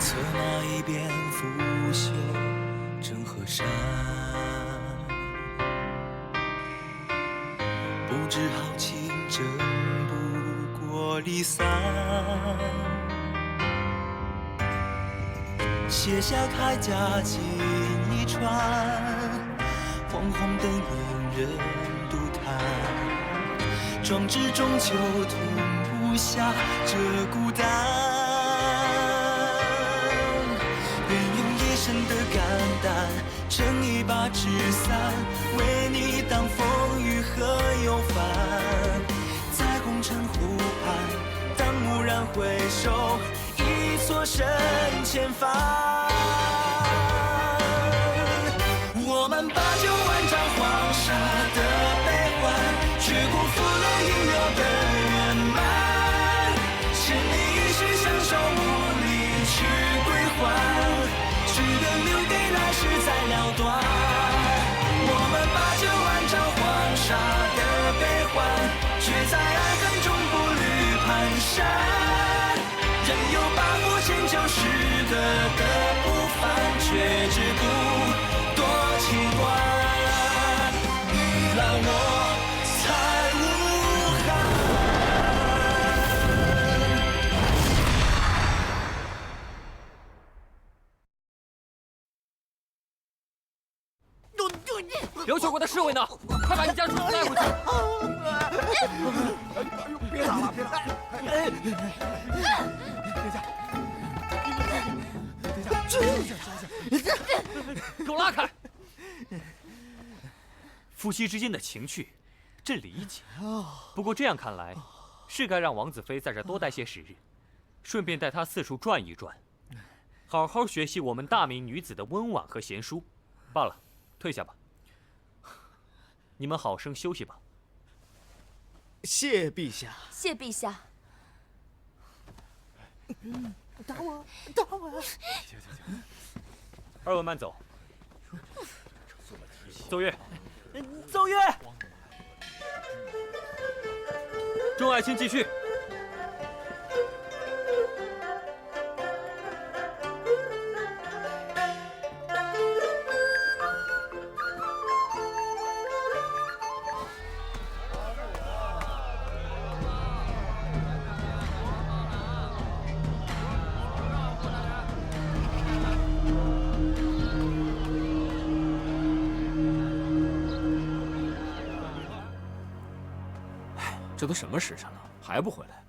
策马一边拂袖正河山，不知豪情争不过离散。卸下铠甲锦衣穿，黄红灯引人独叹。壮志终究吞不下这孤单。深的肝胆，撑一把纸伞，为你挡风雨和忧烦。在红尘湖畔，当蓦然回首，已错身千帆。我们把酒万丈黄沙的悲欢，却辜负了应有的圆满。千里一世相守，无力去归还。只能留给来世再了断。我们把酒万丈黄沙的悲欢，却在爱恨中步履蹒跚。任由八股千秋诗歌的不凡，却只顾多情观。玉兰我才无憾。刘秀国的侍卫呢？快把你家主子带回去！别打了，别打！给我拉开！夫妻之间的情趣，这理解。不过这样看来，是该让王子妃在这多待些时日，顺便带她四处转一转，好好学习我们大明女子的温婉和贤淑。罢了，退下吧。你们好生休息吧。谢陛下。谢陛下。打我！打我！二位慢走。奏乐。奏乐。众爱卿继续。这都什么时辰了，还不回来？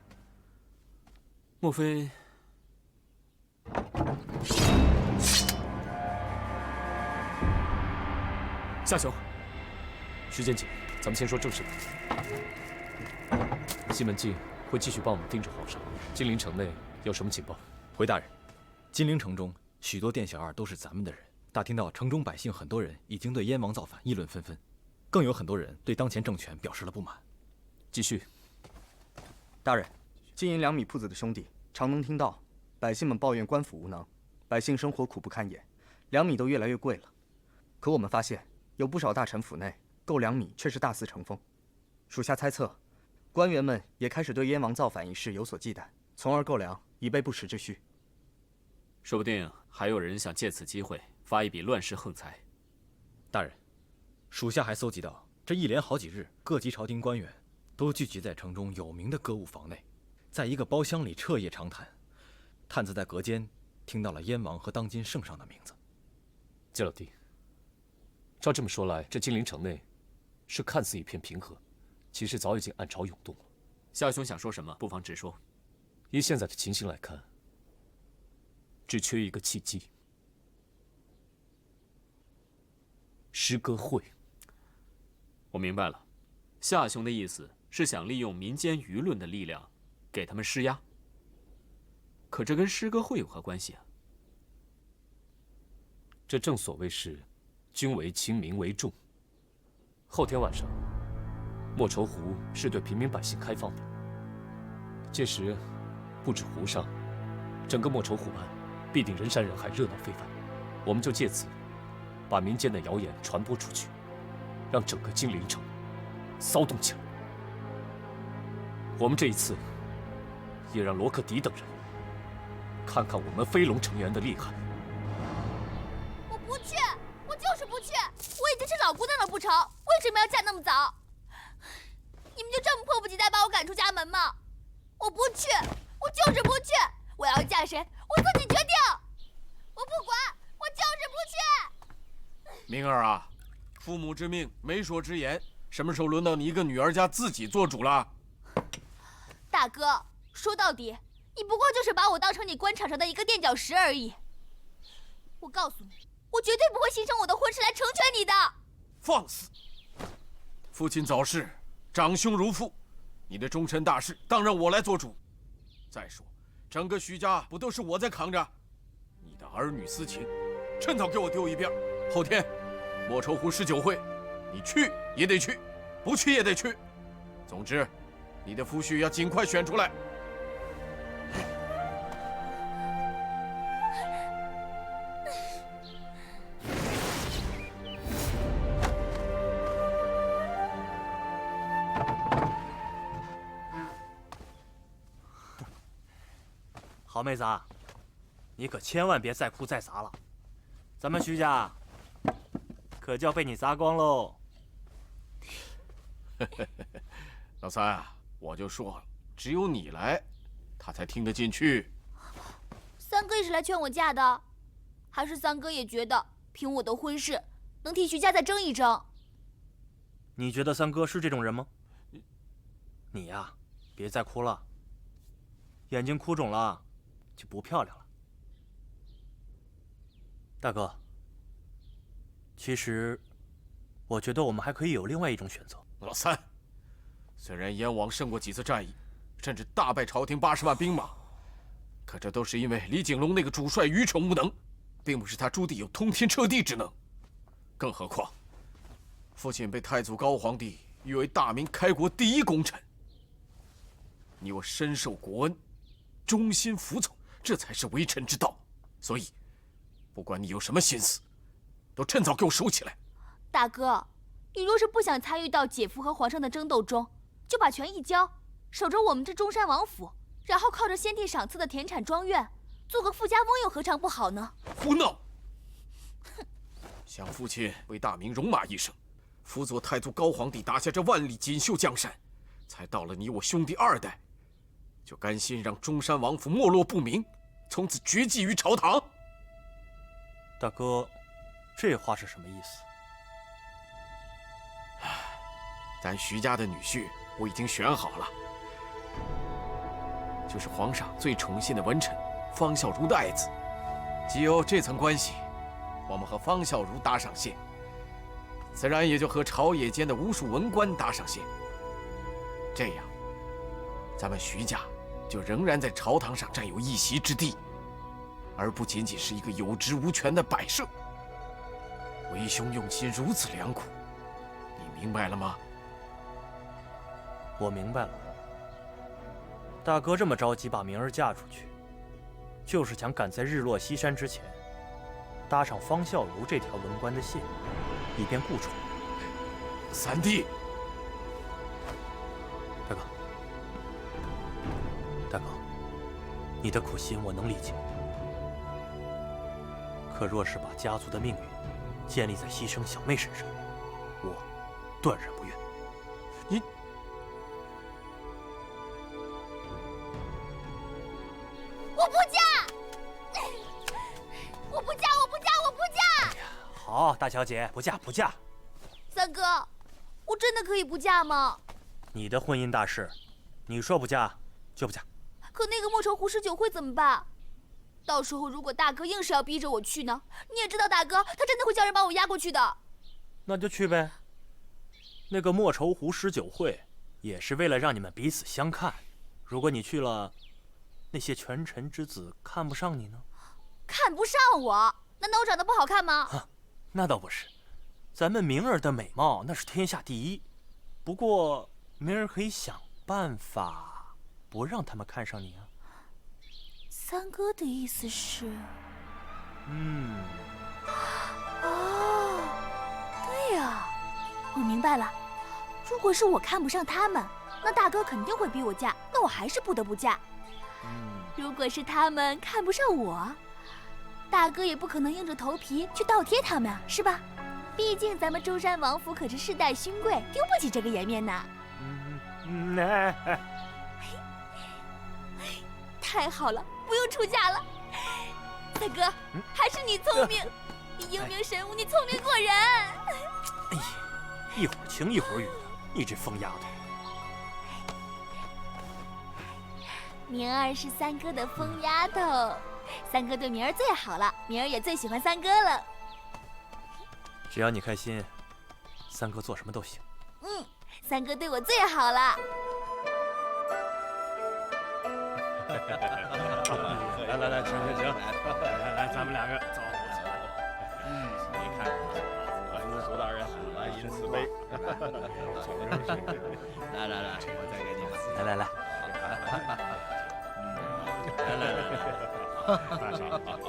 莫非……夏兄，时间紧，咱们先说正事吧。西门庆会继续帮我们盯着皇上。金陵城内有什么情报？回大人，金陵城中许多店小二都是咱们的人。打听到城中百姓很多人已经对燕王造反议论纷纷，更有很多人对当前政权表示了不满。继续。大人，经营2米铺子的兄弟常能听到百姓们抱怨官府无能，百姓生活苦不堪言，2米都越来越贵了。可我们发现有不少大臣府内购2米却是大肆成风。属下猜测，官员们也开始对燕王造反一事有所忌惮，从而购粮以备不时之需。说不定还有人想借此机会发一笔乱世横财。大人，属下还搜集到，这一连好几日，各级朝廷官员都聚集在城中有名的歌舞房内，在一个包厢里彻夜长谈。探子在隔间听到了燕王和当今圣上的名字。季老弟，照这么说来，这金陵城内是看似一片平和，其实早已经暗潮涌动了。夏兄想说什么，不妨直说。依现在的情形来看，只缺一个契机。诗歌会。我明白了，夏兄的意思是想利用民间舆论的力量，给他们施压。可这跟诗歌会有何关系啊？这正所谓是君为轻，民为重。后天晚上，莫愁湖是对平民百姓开放的。届时，不止湖上，整个莫愁湖畔必定人山人海，热闹非凡。我们就借此，把民间的谣言传播出去，让整个金陵城骚动起来。我们这一次，也让罗克迪等人看看我们飞龙成员的厉害。我不去，我就是不去。我已经是老姑娘了不成？为什么要嫁那么早？你们就这么迫不及待把我赶出家门吗？我不去，我就是不去。我要嫁谁，我自己决定。我不管，我就是不去。明儿啊，父母之命，媒妁之言，什么时候轮到你一个女儿家自己做主了？大哥，说到底，你不过就是把我当成你官场上的一个垫脚石而已。我告诉你，我绝对不会牺牲我的婚事来成全你的。放肆！父亲早逝，长兄如父，你的终身大事当然我来做主。再说，整个徐家不都是我在扛着？你的儿女私情，趁早给我丢一边。后天，莫愁湖19会，你去也得去，不去也得去。总之，你的夫婿要尽快选出来。好妹子啊，你可千万别再哭再砸了，咱们徐家可就要被你砸光喽。老三啊，我就说了，只有你来，他才听得进去。三哥也是来劝我嫁的，还是三哥也觉得凭我的婚事能替徐家再争一争？你觉得三哥是这种人吗？你呀，别再哭了，眼睛哭肿了就不漂亮了。大哥，其实我觉得我们还可以有另外一种选择。老三，虽然燕王胜过几次战役，甚至大败朝廷80万兵马，可这都是因为李景龙那个主帅愚蠢无能，并不是他朱棣有通天彻地之能。更何况，父亲被太祖高皇帝誉为大明开国第一功臣，你我深受国恩，忠心服从，这才是为臣之道。所以，不管你有什么心思，都趁早给我收起来。大哥，你若是不想参与到姐夫和皇上的争斗中，就把权一交，守着我们这中山王府，然后靠着先帝赏赐的田产庄园，做个富家翁又何尝不好呢？胡闹！想父亲为大明戎马一生，辅佐太祖高皇帝打下这万里锦绣江山，才到了你我兄弟2代，就甘心让中山王府没落不明，从此绝迹于朝堂？大哥，这话是什么意思？咱徐家的女婿我已经选好了，就是皇上最宠信的文臣方孝孺的爱子。既有这层关系，我们和方孝孺搭上线，自然也就和朝野间的无数文官搭上线。这样，咱们徐家就仍然在朝堂上占有一席之地，而不仅仅是一个有职无权的摆设。为兄用心如此良苦，你明白了吗？我明白了。大哥这么着急把明儿嫁出去，就是想赶在日落西山之前，搭上方孝孺这条文官的线，以便顾宠。三弟，大哥，大哥，你的苦心我能理解。可若是把家族的命运建立在牺牲小妹身上，我断然不愿。你，我不嫁！我不嫁！我不嫁！我不嫁！好，大小姐，不嫁不嫁。三哥，我真的可以不嫁吗？你的婚姻大事，你说不嫁就不嫁。可那个莫愁湖19会怎么办？到时候如果大哥硬是要逼着我去呢？你也知道，大哥他真的会叫人把我押过去的。那就去呗。那个莫愁湖19会，也是为了让你们彼此相看。如果你去了，那些权臣之子看不上你呢？看不上我？难道我长得不好看吗？那倒不是，咱们明儿的美貌那是天下第一，不过明儿可以想办法不让他们看上你啊。三哥的意思是？哦，对呀，我明白了。如果是我看不上他们，那大哥肯定会逼我嫁，那我还是不得不嫁。如果是他们看不上我，大哥也不可能硬着头皮去倒贴他们啊，是吧？毕竟咱们舟山王府可是世代勋贵，丢不起这个颜面呐。太好了，不用出嫁了。大哥，还是你聪明，你英明神武，你聪明过人。哎呀，一会儿晴一会儿雨的，你这疯丫头。明儿是三哥的疯丫头，三哥对明儿最好了，明儿也最喜欢三哥了。只要你开心，三哥做什么都行。三哥对我最好了。来，请，来，咱们两个走。你看，苏大人，饮此杯。来，我再给你们。来。大嫂。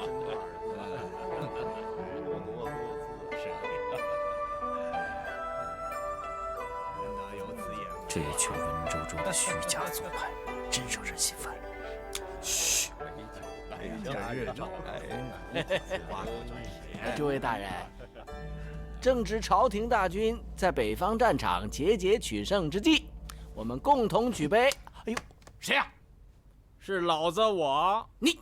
这群文绉绉的虚假宗派，真让人心烦。嘘，诸位大人，正值朝廷大军在北方战场节节取胜之际，我们共同举杯。哎呦，谁呀？是老子我。你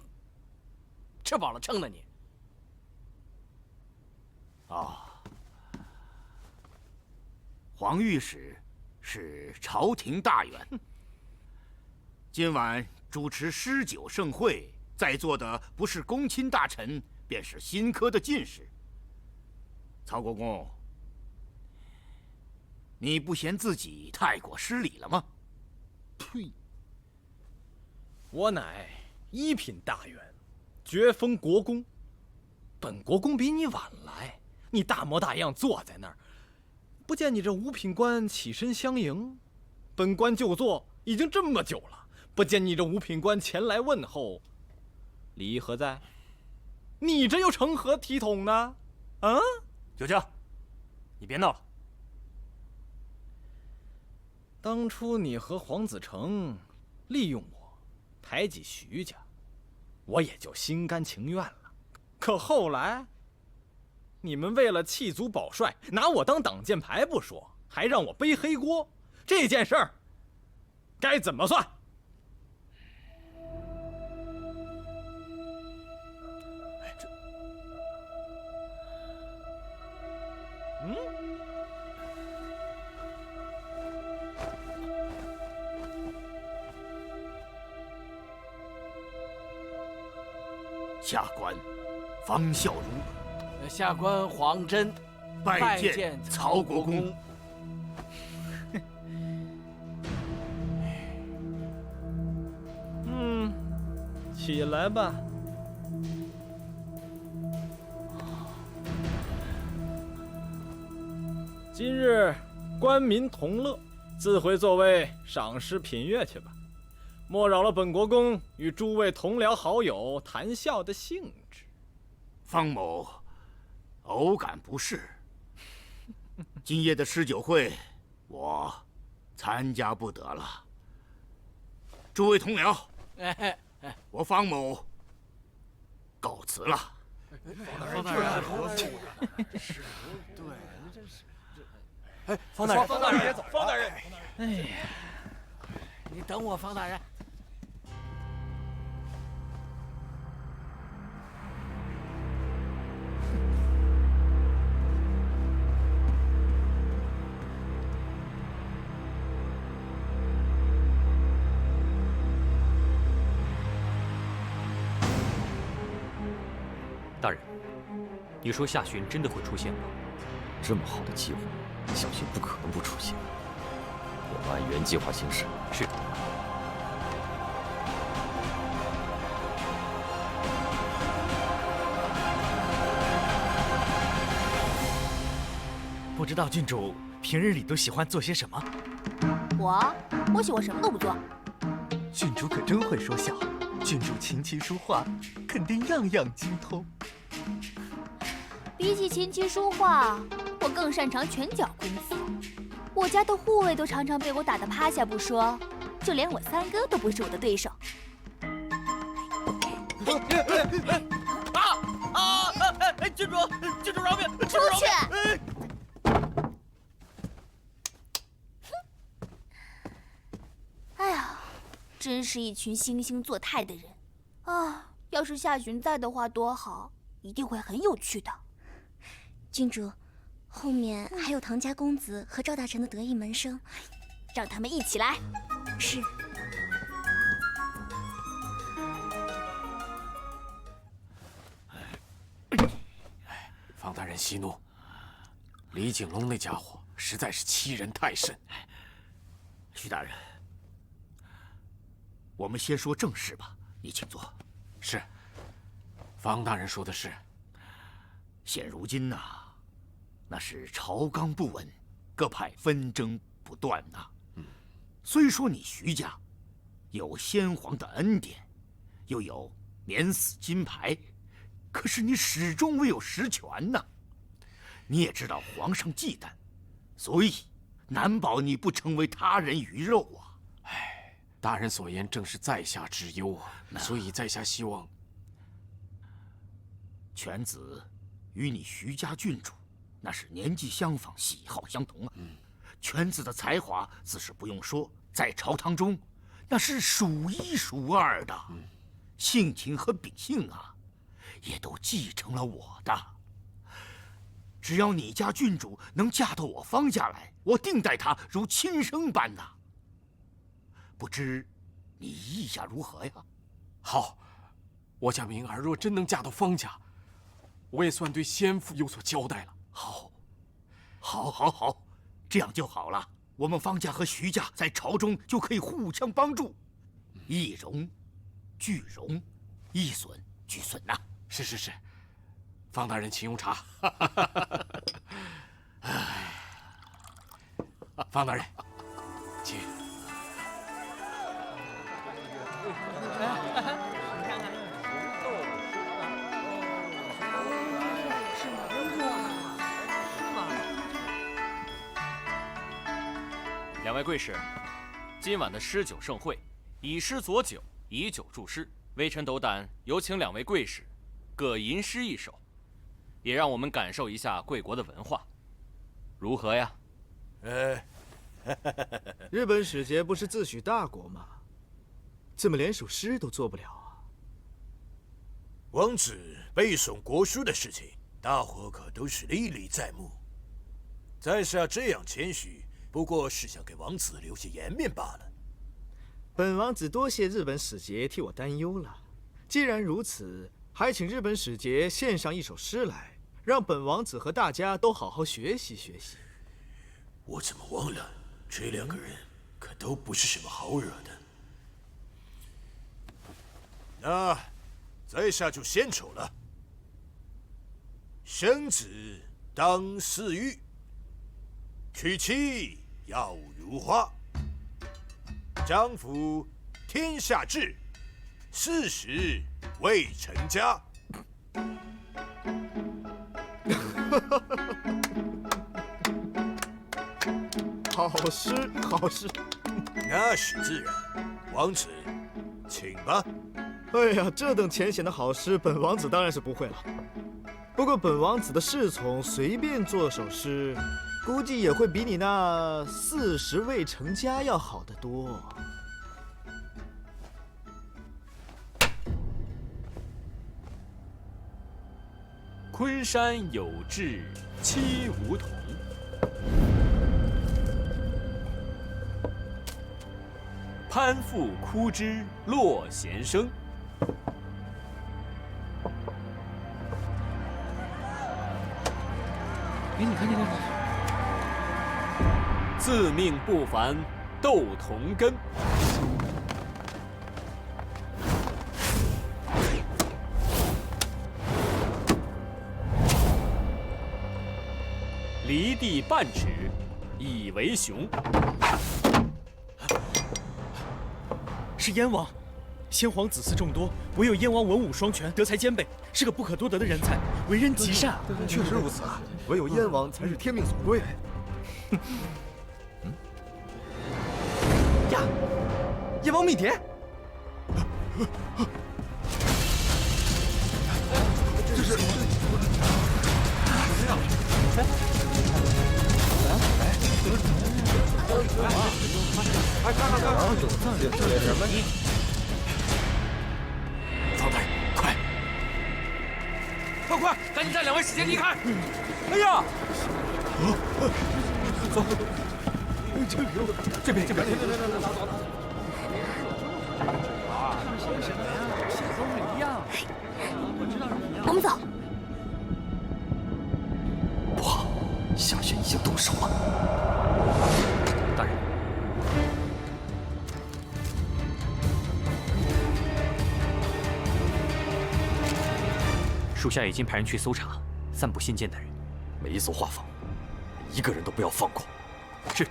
吃饱了撑的你。黄御史是朝廷大员，今晚主持诗酒盛会，在座的不是公卿大臣，便是新科的进士。曹国公，你不嫌自己太过失礼了吗？呸！我乃一品大员，爵封国公。本国公比你晚来，你大模大样坐在那儿，不见你这五品官起身相迎。本官就坐已经这么久了，不见你这五品官前来问候，礼仪何在？你这又成何体统呢？啊！九江，你别闹了。当初你和黄子成利用我，排挤徐家，我也就心甘情愿了。可后来，你们为了弃卒保帅，拿我当挡箭牌不说，还让我背黑锅，这件事儿该怎么算？下官方孝孺，下官黄真，拜见曹国公。起来吧。今日官民同乐，自回座位赏诗品乐去吧，莫扰了本国公与诸位同僚好友谈笑的兴致。方某偶感不适，今夜的诗酒会我参加不得了。诸位同僚，我方某告辞了。方大人，是，对，真是。哎，方大人，方大人别走，方大人。哎呀，你等我，方大人。大人，你说下旬真的会出现吗？这么好的机会，小心不可能不出现。我们按原计划行事。是。不知道郡主平日里都喜欢做些什么？我喜欢什么都不做。郡主可真会说笑，郡主琴棋书画肯定样样精通。比起琴棋书画，我更擅长拳脚功夫。我家的护卫都常常被我打得趴下不说，就连我三哥都不是我的对手。郡主饶命！出去！哎呀，真是一群惺惺作态的人啊！要是夏巡在的话多好，一定会很有趣的。郡主，后面还有唐家公子和赵大臣的得意门生，让他们一起来。是。方大人息怒，李景龙那家伙实在是欺人太甚。徐大人，我们先说正事吧，你请坐。是，方大人说的是。现如今呐，那是朝纲不稳，各派纷争不断呐。虽说你徐家有先皇的恩典，又有免死金牌，可是你始终未有实权呐。你也知道皇上忌惮，所以难保你不成为他人鱼肉啊。大人所言正是在下之忧啊，所以在下希望犬子与你徐家郡主那是年纪相仿，喜好相同啊。犬子的才华自是不用说，在朝堂中那是数一数二的。性情和秉性啊，也都继承了我的。只要你家郡主能嫁到我方家来，我定待她如亲生般呐。不知你意下如何呀？好，我家明儿若真能嫁到方家，我也算对先父有所交代了。好，这样就好了。我们方家和徐家在朝中就可以互相帮助，一荣俱荣，一损俱损呐。是，方大人请用茶。方大人，请。两位贵士，今晚的诗酒盛会，以诗佐酒，以酒助诗。微臣斗胆有请两位贵士各吟诗一首，也让我们感受一下贵国的文化，如何呀？日本使节不是自诩大国吗？怎么连首诗都做不了啊？王子背诵国书的事情，大伙可都是历历在目。在下这样谦虚，不过是想给王子留些颜面罢了。本王子多谢日本使节替我担忧了。既然如此，还请日本使节献上一首诗来，让本王子和大家都好好学习学习。我怎么忘了，这两个人可都不是什么好惹的。那在下就献丑了。生子当似玉，娶妻要如花。丈夫天下志，40未成家。好诗，好诗。那是自然。王子，请吧。哎呀，这等浅显的好诗，本王子当然是不会了。不过本王子的侍从随便做首诗，估计也会比你那40未成家要好得多。昆山有志妻梧桐，攀附枯枝落弦声。哎，你看，自命不凡斗同根。离地半尺，以为雄。是燕王。先皇子嗣众多，唯有燕王文武双全，德才兼备，是个不可多得的人才，为人极善。确实如此啊，唯有燕王才是天命所归。呀，燕王密谍！这是。方大人，快！快，赶紧带2位使节离开！哎呀！走，这边。我们走。不好，夏轩已经动手了。大人，属下已经派人去搜查，散布信件的人。每一艘画舫，一个人都不要放过。是。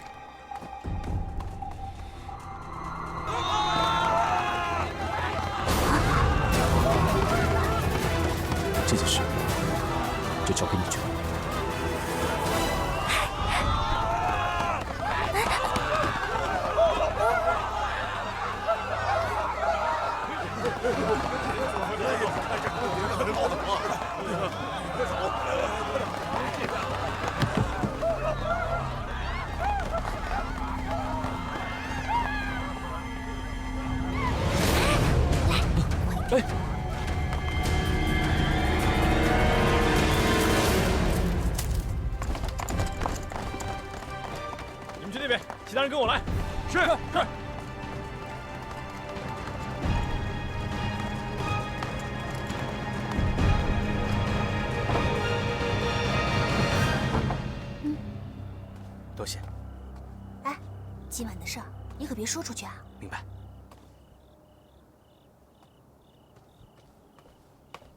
这件事就交给你去办。哎，你们去那边，其他人跟我来。是。多谢。哎，今晚的事儿你可别说出去啊。明白。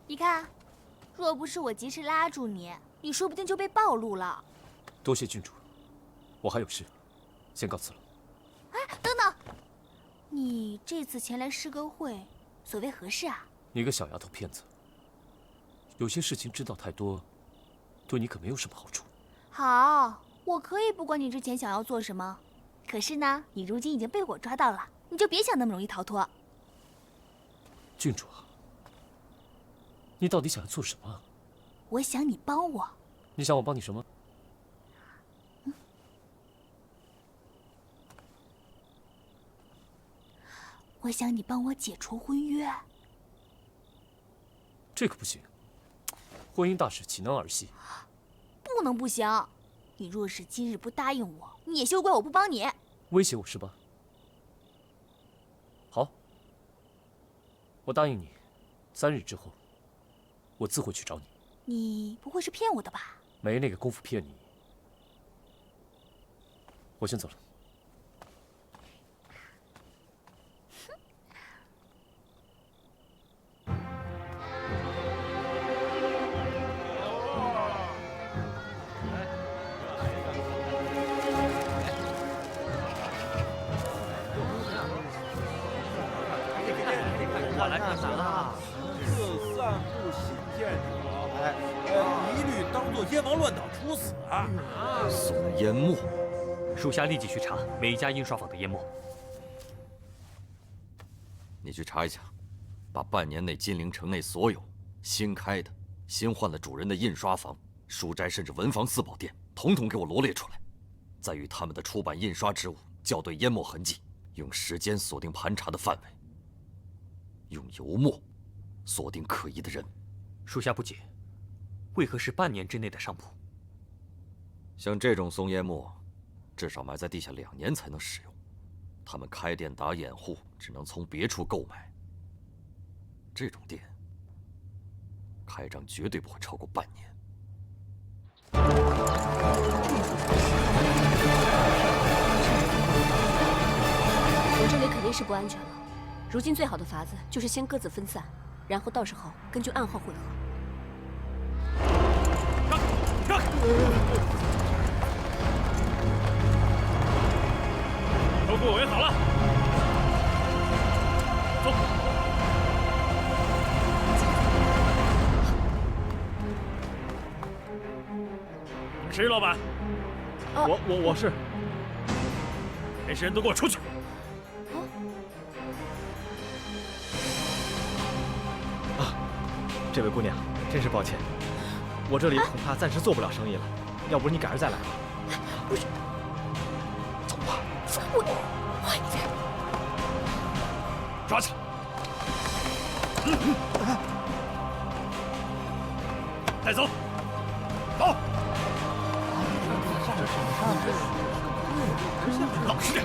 你看，若不是我及时拉住你，你说不定就被暴露了。多谢郡主，我还有事，先告辞了。哎，等等，你这次前来诗歌会，所谓何事啊？你个小丫头片子，有些事情知道太多，对你可没有什么好处。好，我可以不管你之前想要做什么，可是呢，你如今已经被我抓到了，你就别想那么容易逃脱。郡主啊，你到底想要做什么？我想你帮我。你想我帮你什么？我想你帮我解除婚约。这可不行，婚姻大事岂能儿戏？不能不行。你若是今日不答应我，你也休怪我不帮你。威胁我是吧？好，我答应你，3日之后，我自会去找你。你不会是骗我的吧？没那个功夫骗你。我先走了。我来看看啊，这散布行骗者，一律当作燕王乱党处死啊！送烟墨，属下立即去查每一家印刷坊的烟墨。你去查一下，把半年内金陵城内所有新开的、新换了主人的印刷坊、书斋，甚至文房四宝店，统统给我罗列出来。再与他们的出版印刷之物校对淹没痕迹，用时间锁定盘查的范围，用油墨锁定可疑的人。属下不解，为何是半年之内的商铺？像这种松烟墨，至少埋在地下2年才能使用。他们开店打掩护，只能从别处购买。这种店开张绝对不会超过半年。我这里肯定是不安全了。如今最好的法子就是先各自分散，然后到时候根据暗号会合。让！都给我围好了！走。谁老板？我是。这些人都给我出去！这位姑娘，真是抱歉，我这里恐怕暂时做不了生意了，要不你改日再来吧。不是，走吧。快点！抓起来！带走！走！老实点！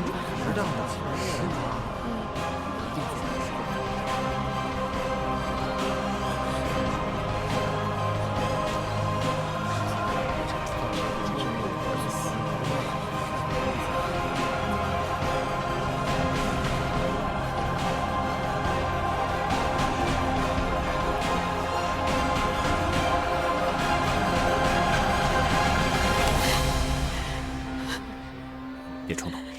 别冲动。哎呦！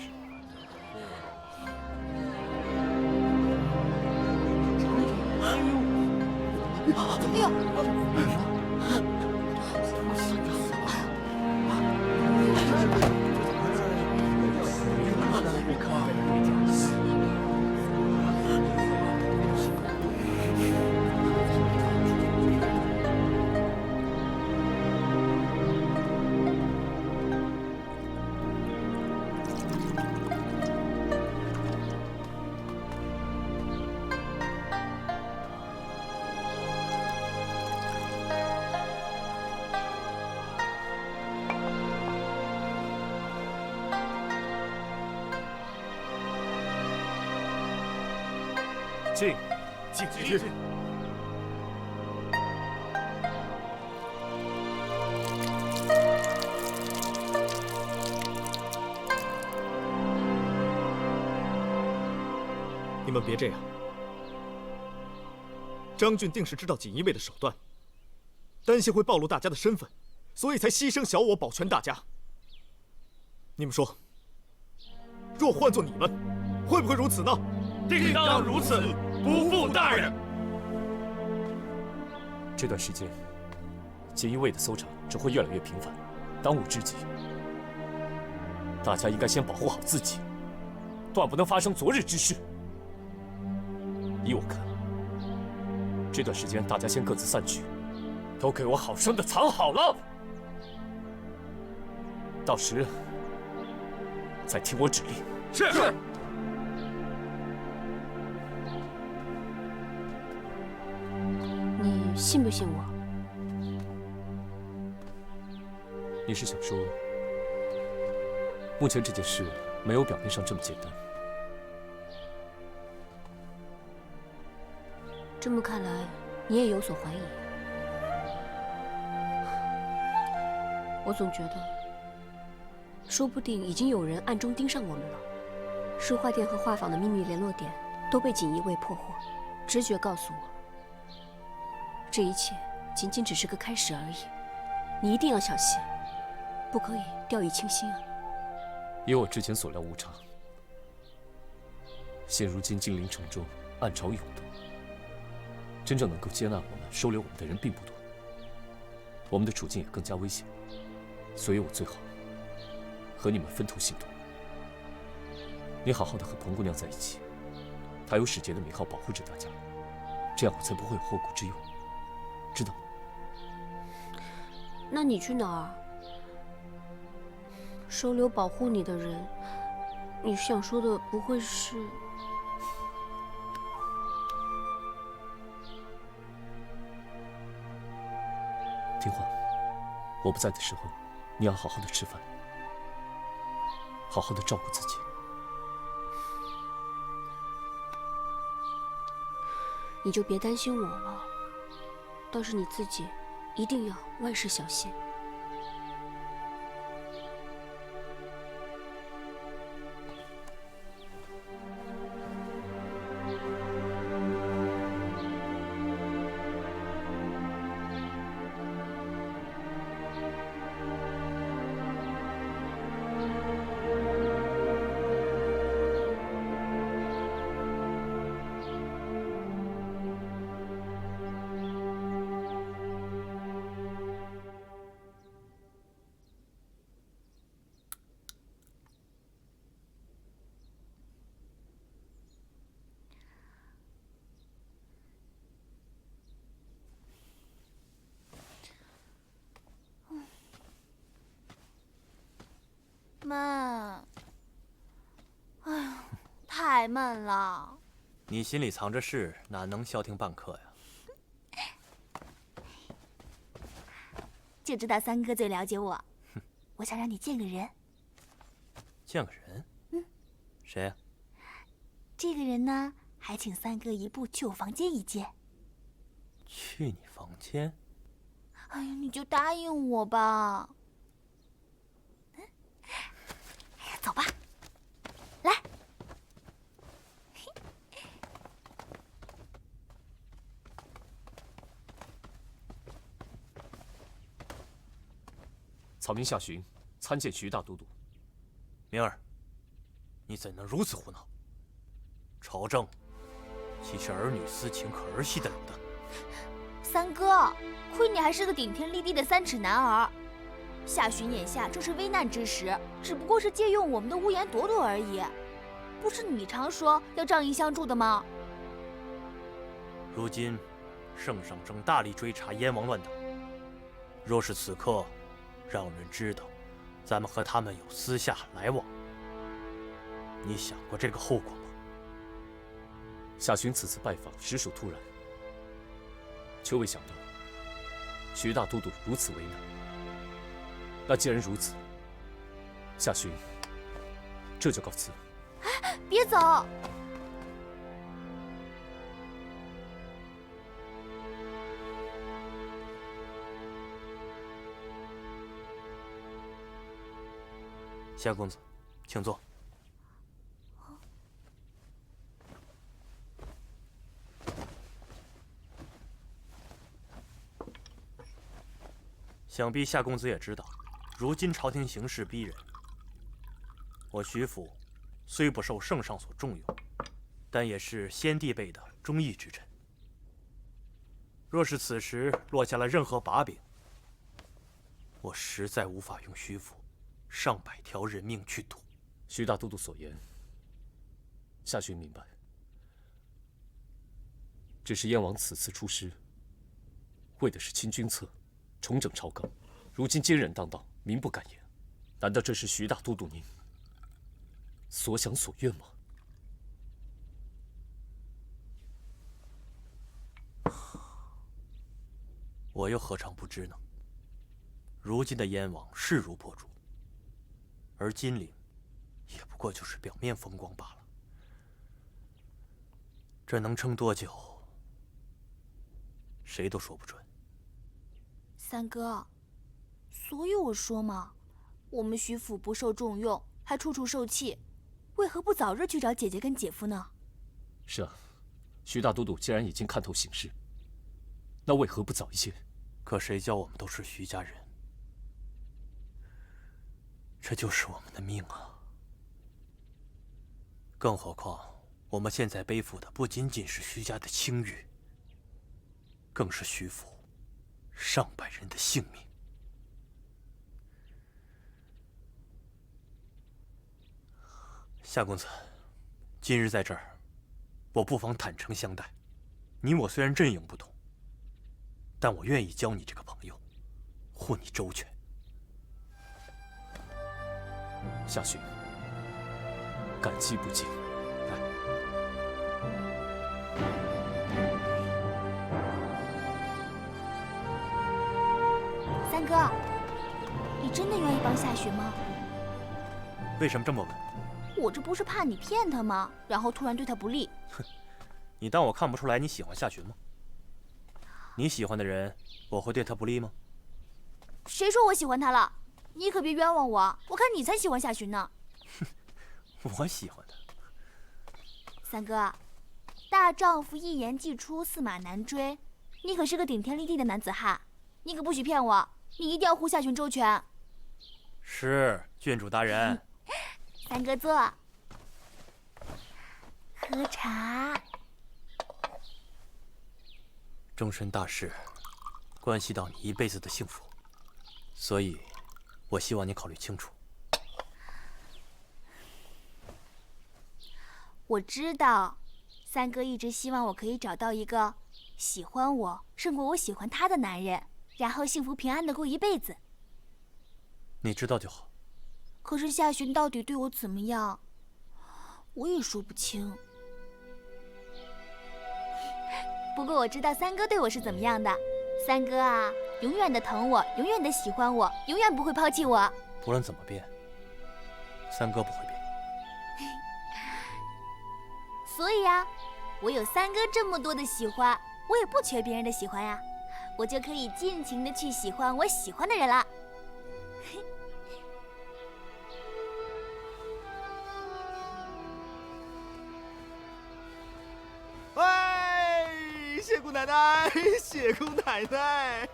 进。你们别这样。张俊定是知道锦衣卫的手段，担心会暴露大家的身份，所以才牺牲小我保全大家。你们说，若换做你们，会不会如此呢？定当如此，不负大人。这段时间，锦衣卫的搜查只会越来越频繁，当务之急，大家应该先保护好自己，断不能发生昨日之事。依我看，这段时间大家先各自散去，都给我好生的藏好了，到时再听我指令。是。你信不信我？你是想说，目前这件事没有表面上这么简单？这么看来，你也有所怀疑。我总觉得，说不定已经有人暗中盯上我们了。书画店和画坊的秘密联络点都被锦衣卫破获，直觉告诉我，这一切仅仅只是个开始而已。你一定要小心，不可以掉以轻心啊！以我之前所料无差，现如今金陵城中暗潮涌动，真正能够接纳我们、收留我们的人并不多，我们的处境也更加危险，所以我最好和你们分头行动。你好好的和彭姑娘在一起，她有使节的名号保护着大家，这样我才不会有后顾之忧，知道吗？那你去哪儿？收留保护你的人，你想说的不会是……听话，我不在的时候，你要好好的吃饭，好好的照顾自己。你就别担心我了，倒是你自己一定要万事小心。太闷了。你心里藏着事，哪能消停半刻呀？就知道三哥最了解我。我想让你见个人。见个人？谁呀？这个人呢，还请三哥一步去我房间一见。去你房间？哎呀，你就答应我吧。哎呀，走吧，来。草民夏寻参见徐大都督。明儿，你怎能如此胡闹？朝政岂是儿女私情可儿戏得了的？三哥，亏你还是个顶天立地的3尺男儿。夏寻眼下正是危难之时，只不过是借用我们的屋檐躲躲而已。不是你常说要仗义相助的吗？如今，圣上正大力追查燕王乱党。若是此刻让人知道咱们和他们有私下来往，你想过这个后果吗？夏寻此次拜访实属突然，却未想到徐大都督如此为难。那既然如此，夏寻这就告辞。别走！夏公子，请坐。想必夏公子也知道，如今朝廷形势逼人。我徐府虽不受圣上所重用，但也是先帝辈的忠义之臣。若是此时落下了任何把柄，我实在无法用徐府上百条人命去赌。徐大都督所言，夏寻明白。只是燕王此次出师，为的是清君侧，重整朝纲。如今奸人当道，民不敢言。难道这是徐大都督您所想所愿吗？我又何尝不知呢？如今的燕王势如破竹，而金陵也不过就是表面风光罢了。这能撑多久，谁都说不准。三哥，所以我说嘛，我们徐府不受重用，还处处受气，为何不早日去找姐姐跟姐夫呢？是啊，徐大都督既然已经看透形势，那为何不早一些？可谁叫我们都是徐家人？这就是我们的命啊！更何况，我们现在背负的不仅仅是徐家的清誉，更是徐府上百人的性命。夏公子，今日在这儿，我不妨坦诚相待。你我虽然阵营不同，但我愿意交你这个朋友，护你周全。夏寻，感激不尽。来，三哥，你真的愿意帮夏寻吗？为什么这么问？我这不是怕你骗他吗？然后突然对他不利。哼，你当我看不出来你喜欢夏寻吗？你喜欢的人，我会对他不利吗？谁说我喜欢他了？你可别冤枉我，我看你才喜欢夏寻呢。我喜欢他。三哥，大丈夫一言既出，驷马难追。你可是个顶天立地的男子汉，你可不许骗我，你一定要护夏寻周全。是，郡主大人。三哥坐，喝茶。终身大事，关系到你一辈子的幸福，所以，我希望你考虑清楚。我知道，三哥一直希望我可以找到一个喜欢我胜过我喜欢他的男人，然后幸福平安的过一辈子。你知道就好。可是夏寻到底对我怎么样，我也说不清。不过我知道三哥对我是怎么样的。三哥啊，永远的疼我，永远的喜欢我，永远不会抛弃我。不论怎么变，三哥不会变。所以啊，我有三哥这么多的喜欢，我也不缺别人的喜欢呀，我就可以尽情的去喜欢我喜欢的人了。喂，谢姑奶奶，谢姑奶奶，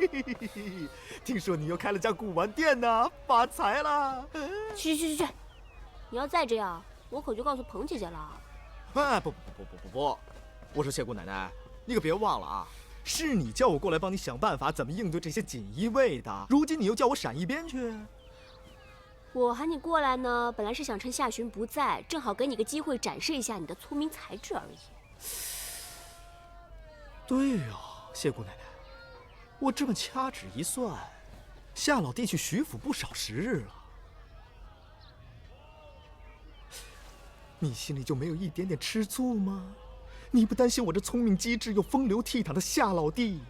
听说你又开了家古玩店呢，发财了！去，你要再这样，我可就告诉彭姐姐了。哎，不，我说谢姑奶奶，你可别忘了啊，是你叫我过来帮你想办法怎么应对这些锦衣卫的，如今你又叫我闪一边去。我喊你过来呢，本来是想趁夏巡不在，正好给你个机会展示一下你的聪明才智而已。对呀，谢姑奶奶，我这么掐指一算，夏老弟去徐府不少时日了，你心里就没有一点点吃醋吗？你不担心我这聪明机智又风流倜傥的夏老弟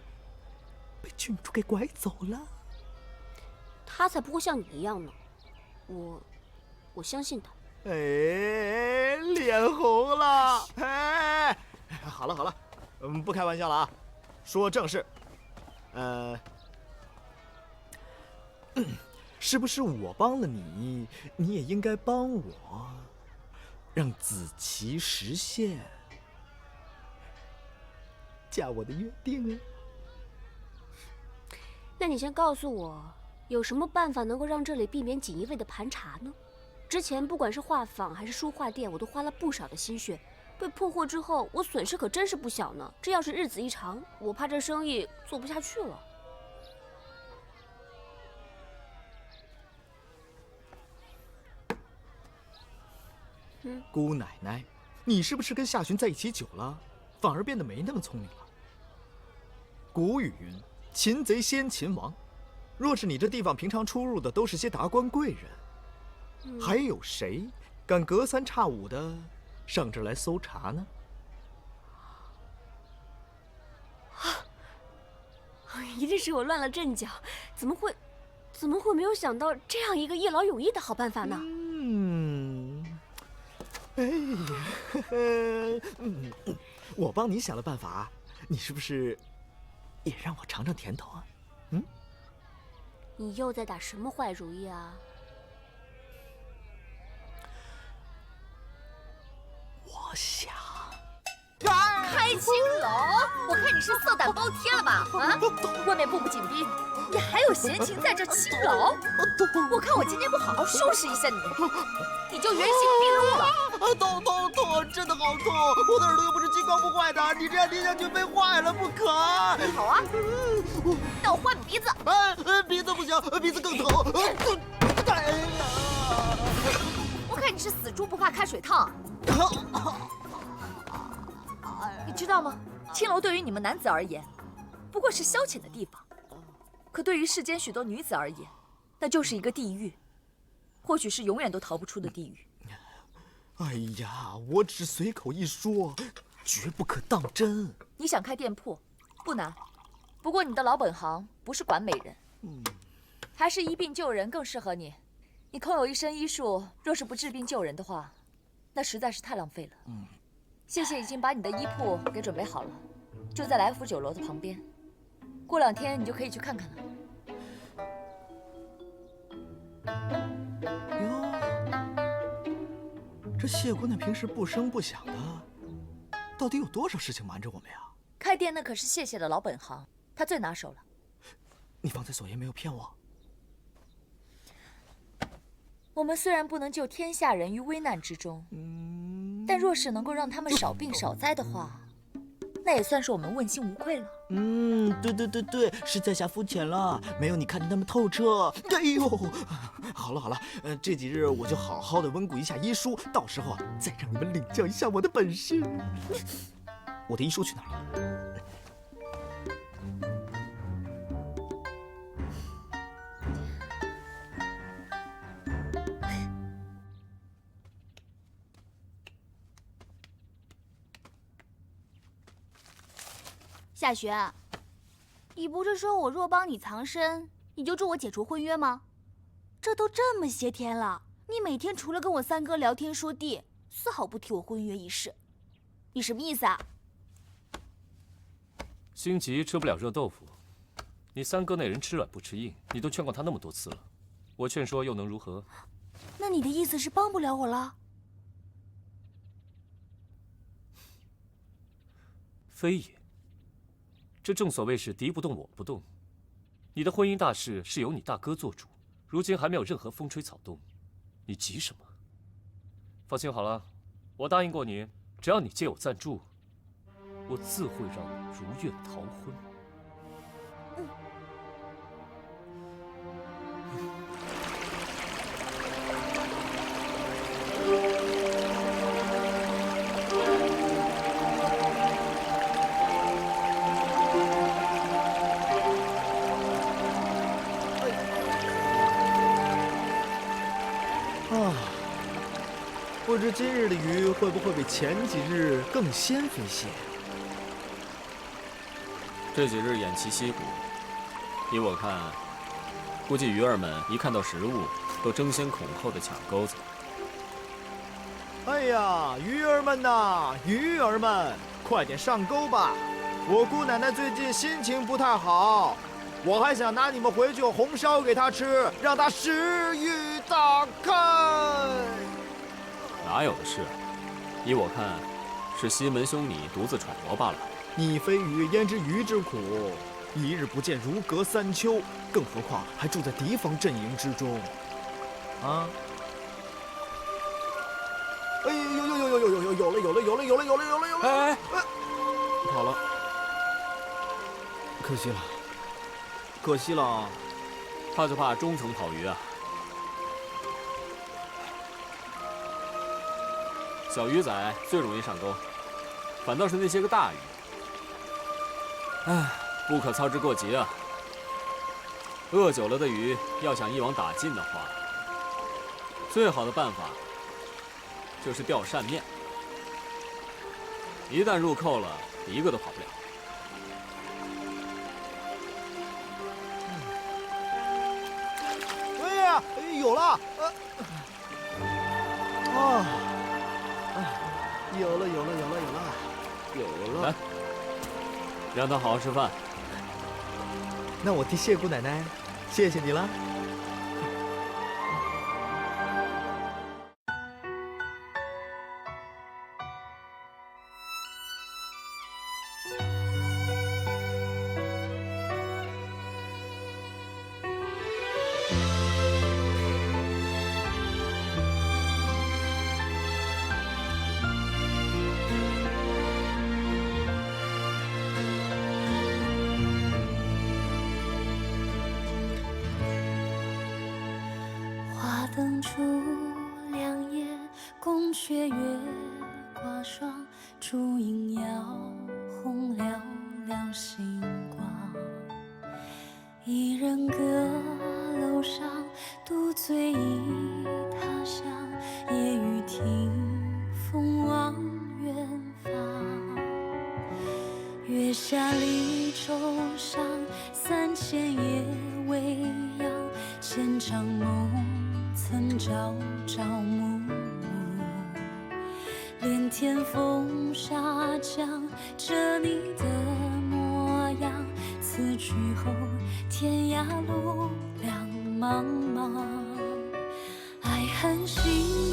被郡主给拐走了？他才不会像你一样呢，我相信他。哎，脸红了！哎，好了，不开玩笑了啊，说正事。是不是我帮了你，你也应该帮我，让子琪实现嫁我的约定啊？那你先告诉我，有什么办法能够让这里避免锦衣卫的盘查呢？之前不管是画坊还是书画店，我都花了不少的心血，被破获之后，我损失可真是不小呢。这要是日子一长，我怕这生意做不下去了。姑奶奶，你是不是跟夏巡在一起久了，反而变得没那么聪明了？古语云：“擒贼先擒王。”若是你这地方平常出入的都是些达官贵人，还有谁敢隔三差五的上这儿来搜查呢？一定是我乱了阵脚，怎么会没有想到这样一个一劳永逸的好办法呢？哎呀，我帮你想了办法，你是不是也让我尝尝甜头啊？你又在打什么坏主意啊？我想开青楼，我看你是色胆包天了吧？啊，外面步步紧逼，你还有闲情在这青楼？我看我今天不好好收拾一下你，你就原形毕露了。痛，真的好痛！我的耳朵又不是金刚不坏的，你这样听下去被坏了不可。好啊，那我换鼻子。鼻子不行，鼻子更疼。哎呀！我看你是死猪不怕开水烫。你知道吗？青楼对于你们男子而言，不过是消遣的地方，可对于世间许多女子而言，那就是一个地狱，或许是永远都逃不出的地狱。哎呀，我只随口一说，绝不可当真。你想开店铺，不难，不过你的老本行不是管美人，还是医病救人更适合你。你空有一身医术，若是不治病救人的话，那实在是太浪费了。谢谢已经把你的医铺给准备好了，就在来福酒楼的旁边。过2天你就可以去看看了。这谢姑娘平时不声不响的，到底有多少事情瞒着我们呀？开店那可是谢的老本行，他最拿手了。你方才所言没有骗我。我们虽然不能救天下人于危难之中，但若是能够让他们少病少灾的话，那也算是我们问心无愧了。对，是在下肤浅了，没有你看得那么透彻。哎呦，好了，这几日我就好好的温故一下医书，到时候再让你们领教一下我的本事。我的医书去哪儿了？夏璇，你不是说我若帮你藏身，你就助我解除婚约吗？这都这么些天了，你每天除了跟我三哥聊天说地，丝毫不提我婚约一事，你什么意思啊？心急吃不了热豆腐，你三哥那人吃软不吃硬，你都劝过他那么多次了，我劝说又能如何？那你的意思是帮不了我了？非也，这正所谓是敌不动我不动。你的婚姻大事是由你大哥做主，如今还没有任何风吹草动，你急什么？放心好了，我答应过你，只要你借我赞助，我自会让你如愿逃婚。不知今日的鱼会不会比前几日更鲜肥些？这几日偃旗息鼓，依我看，估计鱼儿们一看到食物，都争先恐后的抢钩子。哎呀，鱼儿们呐，鱼儿们，快点上钩吧！我姑奶奶最近心情不太好，我还想拿你们回去红烧给她吃，让她食欲大开。哪有的事？依我看，是西门兄你独自揣摩罢了。你非鱼，焉知鱼之苦？一日不见，如隔三秋，更何况还住在敌方阵营之中。啊！哎有了！哎，跑了，可惜了。怕就怕中层跑鱼啊。小鱼仔最容易上钩，反倒是那些个大鱼，唉，不可操之过急啊。饿久了的鱼，要想一网打尽的话，最好的办法就是钓扇面。一旦入扣了，一个都跑不了。哎呀，有了！有了！来，让他好好吃饭。那我替谢姑奶奶，谢谢你了。灯烛两夜，宫阙月挂霜，烛影摇红寥寥星光。一人阁楼上，独醉忆他乡。夜雨听风望远方，月下离舟上，3000夜未央。千场梦曾朝朝暮暮，连天风沙降，着你的模样。此去后，天涯路两茫茫，爱恨心。